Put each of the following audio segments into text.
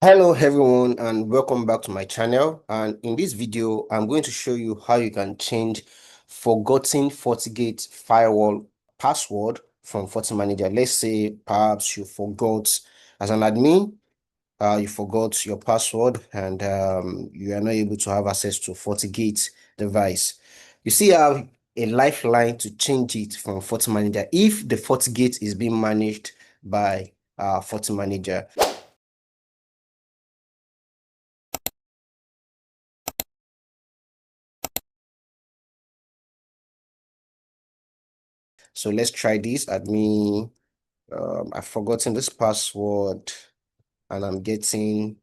Hello everyone and welcome back to my channel, and in this video I'm going to show you how you can change forgotten FortiGate firewall password from FortiManager. Let's say perhaps you forgot as an admin, you forgot your password and you are not able to have access to FortiGate device. You see how a lifeline to change it from FortiManager if the FortiGate is being managed by FortiManager. So let's try this. Admin, I've forgotten this password and I'm getting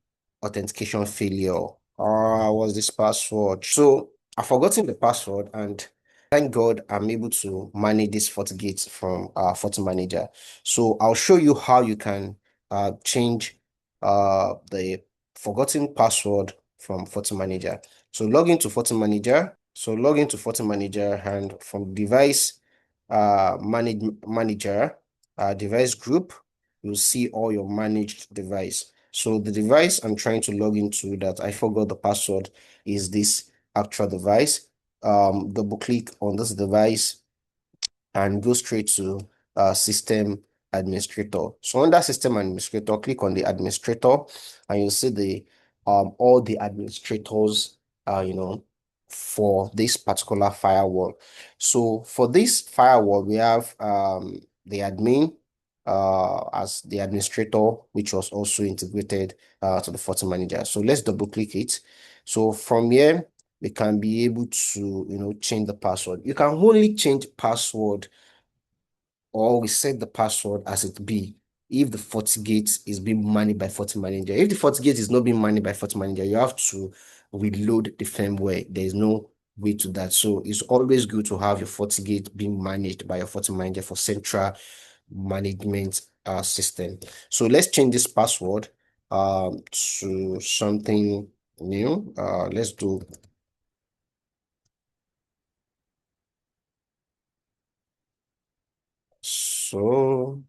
authentication failure. What's this password? So I've forgotten the password, and thank God I'm able to manage this FortiGate from FortiManager. So I'll show you how you can change the forgotten password from FortiManager. So log into FortiManager. So log into FortiManager, and from device manager, device group, you'll see all your managed device. So the device I'm trying to log into that I forgot the password is this actual device. Double click on this device and go straight to system administrator. So under system administrator, click on the administrator and you'll see the all the administrators for this particular firewall. So for this firewall, we have the admin as the administrator, which was also integrated to the FortiManager. So let's double click it. So from here, we can be able to change the password. You can only change password or reset the password as it be if the FortiGate is being managed by FortiManager. If the FortiGate is not being managed by FortiManager, you have to reload the firmware. There is no way to that. So it's always good to have your FortiGate being managed by your FortiManager for central management system. So let's change this password to something new. Let's do so.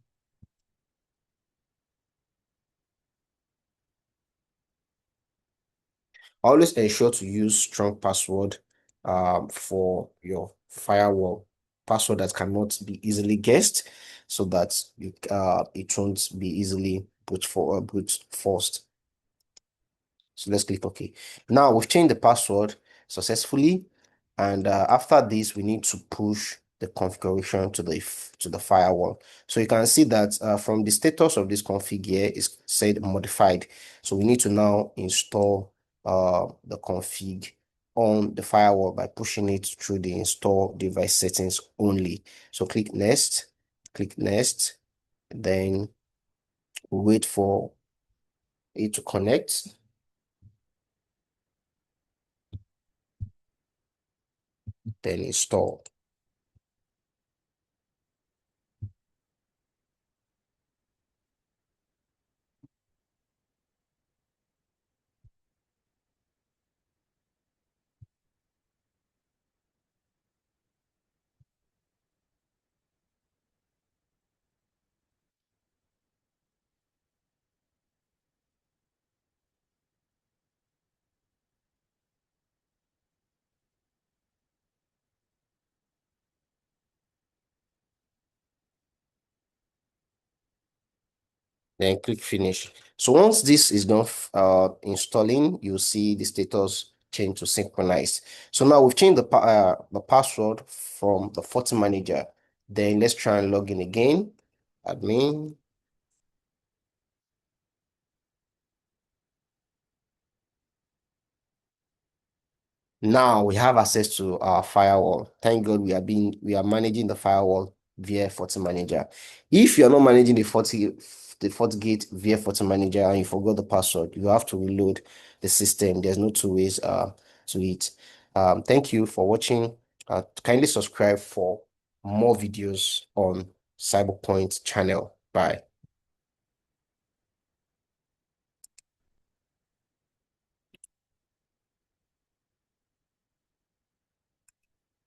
Always ensure to use strong password for your firewall. Password that cannot be easily guessed, so that it won't be easily brute forced. So let's click OK. Now we've changed the password successfully, and after this, we need to push the configuration to the firewall. So you can see that from the status of this config here is said modified. So we need to now install the config on the firewall by pushing it through the install device settings only. So click next, then wait for it to connect. Then install. Then click finish. So once this is done installing, you'll see the status change to synchronized. So now we've changed the password from the FortiManager. Then let's try and log in again. Admin. Now we have access to our firewall. Thank God we are managing the firewall via FortiManager. If you're not managing the FortiGate via FortiManager and you forgot the password, you have to reload the system. There's no two ways to it. Thank you for watching. Kindly subscribe for more videos on Cyberpoint channel. Bye.